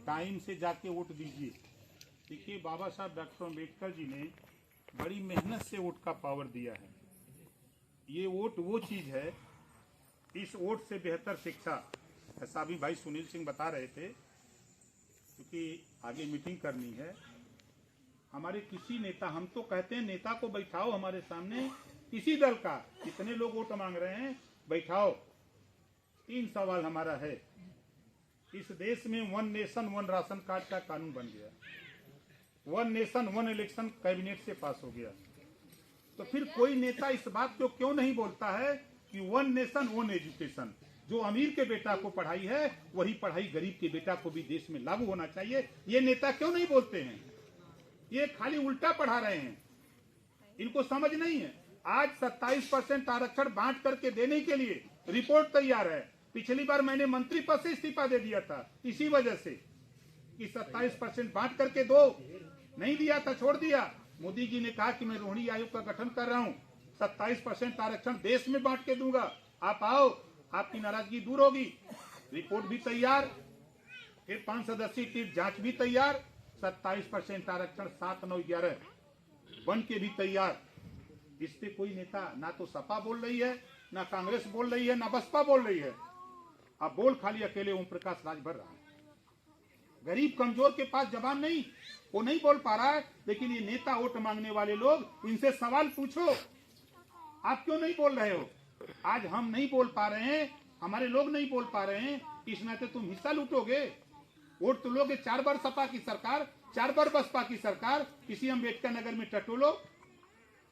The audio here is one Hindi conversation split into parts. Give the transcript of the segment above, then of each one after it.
टाइम से जाके वोट दीजिए। देखिए, बाबा साहब डॉक्टर अम्बेडकर जी ने बड़ी मेहनत से वोट का पावर दिया है। ये वोट वो चीज है, इस वोट से बेहतर शिक्षा, ऐसा अभी भाई सुनील सिंह बता रहे थे, क्योंकि आगे मीटिंग करनी है। हमारे किसी नेता, हम तो कहते हैं नेता को बैठाओ हमारे सामने, किसी दल का, कितने लोग वोट मांग रहे हैं, बैठाओ। 3 सवाल हमारा है। इस देश में 1 नेशन 1 राशन कार्ड का कानून बन गया, 1 नेशन 1 इलेक्शन कैबिनेट से पास हो गया। तो फिर कोई नेता इस बात को क्यों नहीं बोलता है कि 1 नेशन 1 एजुकेशन, जो अमीर के बेटा को पढ़ाई है वही पढ़ाई गरीब के बेटा को भी देश में लागू होना चाहिए। ये नेता क्यों नहीं बोलते हैं? ये खाली उल्टा पढ़ा रहे हैं, इनको समझ नहीं है। आज 27% आरक्षण बांट करके देने के लिए रिपोर्ट तैयार है। पिछली बार मैंने मंत्री पद से इस्तीफा दे दिया था इसी वजह से कि 27% बांट करके दो, नहीं दिया था, छोड़ दिया। मोदी जी ने कहा कि मैं रोहिणी आयोग का गठन कर रहा हूं, 27% आरक्षण देश में बांट के दूंगा, आप आओ, आपकी नाराजगी दूर होगी। रिपोर्ट भी तैयार, फिर 5 सदस्यीय टीम जांच भी तैयार, 27% आरक्षण 7, 9, 11 बन के भी तैयार। इस पे कोई नेता ना तो सपा बोल रही है, ना कांग्रेस बोल रही है, ना बसपा बोल रही है। अब बोल खाली अकेले ओम प्रकाश राजभर रहा है। गरीब कमजोर के पास जबान नहीं, वो नहीं बोल पा रहा है। लेकिन ये नेता वोट मांगने वाले लोग, इनसे सवाल पूछो, आप क्यों नहीं बोल रहे हो? आज हम नहीं बोल पा रहे हैं, हमारे लोग नहीं बोल पा रहे हैं, इस नाते तुम हिस्सा लूटोगे, वोट तो लोगे। 4 बार सपा की सरकार, 4 बार बसपा की सरकार, किसी अम्बेडकर नगर में टटोलो।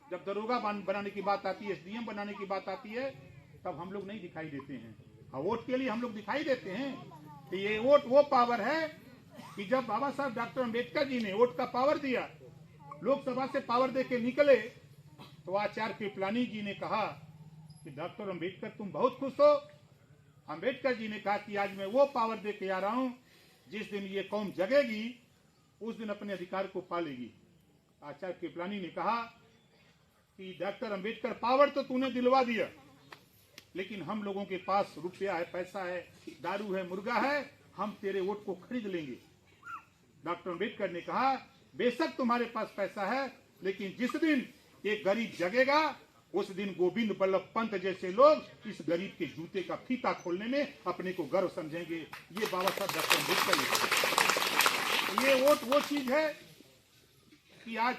जब दरोगा बनाने की बात आती है, SDM बनाने की बात आती है, तब हम लोग नहीं दिखाई देते हैं। और वोट के लिए हम लोग दिखाई देते हैं। तो ये वोट वो पावर है कि जब बाबा साहब डॉक्टर अम्बेडकर जी ने वोट का पावर दिया, लोकसभा से पावर दे के निकले, तो आचार्य कृपलानी जी ने कहा कि डॉक्टर अम्बेडकर तुम बहुत खुश हो। अम्बेडकर जी ने कहा कि आज मैं वो पावर दे के आ रहा हूं, जिस दिन ये कौम जगेगी उस दिन अपने अधिकार को पालेगी। आचार्य कृपलानी ने कहा कि डॉक्टर अम्बेडकर पावर तो तूने दिलवा दिया, लेकिन हम लोगों के पास रुपया है, पैसा है, दारू है, मुर्गा है, हम तेरे वोट को खरीद लेंगे। डॉक्टर अम्बेडकर ने कहा बेशक तुम्हारे पास पैसा है, लेकिन जिस दिन एक गरीब जगेगा उस दिन गोविंद बल्लभ पंत जैसे लोग इस गरीब के जूते का फीता खोलने में अपने को गर्व समझेंगे। ये बाबा साहब डॉक्टर अम्बेडकर, ये वोट वो चीज है कि आज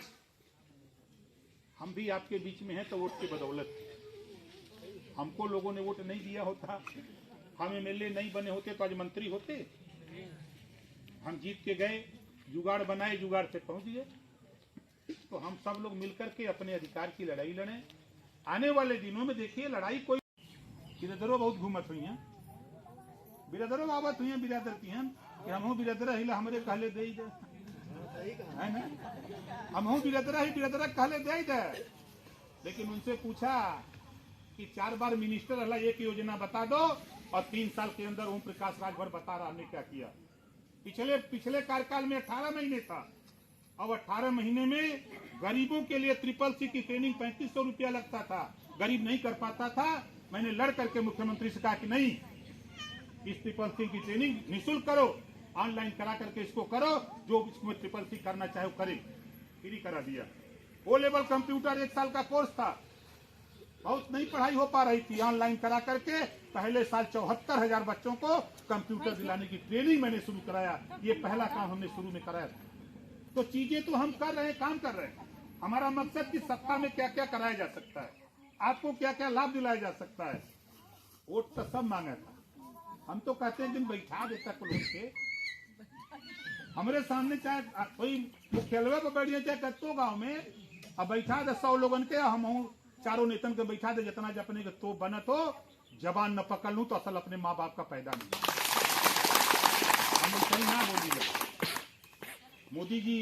हम भी आपके बीच में हैं तो वोट की बदौलत। हमको लोगों ने वोट नहीं दिया होता, हम MLA नहीं बने होते तो आज मंत्री होते। हम जीत के गए, जुगाड़ बनाए, जुगाड़ से पहुंच गए। तो हम सब लोग मिलकर के अपने अधिकार की लड़ाई लड़े। आने वाले दिनों में देखिए लड़ाई कोई, बिरादरों बहुत घूमत हुई हैं, बिरादरों आवत हुई हैं, बिरादर की हैं कि हम बिरादरा हिला हमारे कहले दे ही दे, है ना, हम बिरादरा ही बिरादरा कहले दे ही दे। लेकिन उनसे पूछा कि 4 बार मिनिस्टर हला, एक योजना बता दो, और 3 साल के अंदर ओम प्रकाश राजभर बता रहा हमने क्या किया। पिछले कार्यकाल में 18 महीने था, और 18 महीने में गरीबों के लिए CCC की ट्रेनिंग 3500 रुपया लगता था, गरीब नहीं कर पाता था। मैंने लड़ करके मुख्यमंत्री से कहा कि नहीं, इस CCC की ट्रेनिंग निःशुल्क करो, ऑनलाइन करा करके इसको करो, जो इसमें CCC करना चाहे वो करे, फ्री करा दिया। O लेवल कंप्यूटर 1 साल का कोर्स था, बहुत नहीं पढ़ाई हो पा रही थी, ऑनलाइन करा करके पहले साल 74,000 बच्चों को कंप्यूटर दिलाने की ट्रेनिंग मैंने शुरू कराया। ये पहला काम हमने शुरू में कराया। तो चीजें तो हम कर रहे हैं, काम कर रहे हैं। हमारा मकसद कि सत्ता में क्या क्या कराया जा सकता है, आपको क्या क्या लाभ दिलाया जा सकता है। वोट तो सब मांगा था, हम तो कहते हैं दिन बैठा देता को लोग के हमारे सामने, चाहे कोई मुख्यालय पर बैठिए, चाहे कत्तो गाँव में, अब बैठा दे 100 लोगन के, हम चारों नेतन के बैठा दे, जितना अपने तो बनत हो, जबान न पकड़ लूं तो असल अपने माँ बाप का पैदा नहीं, हम सही ना बोलिए। मोदी जी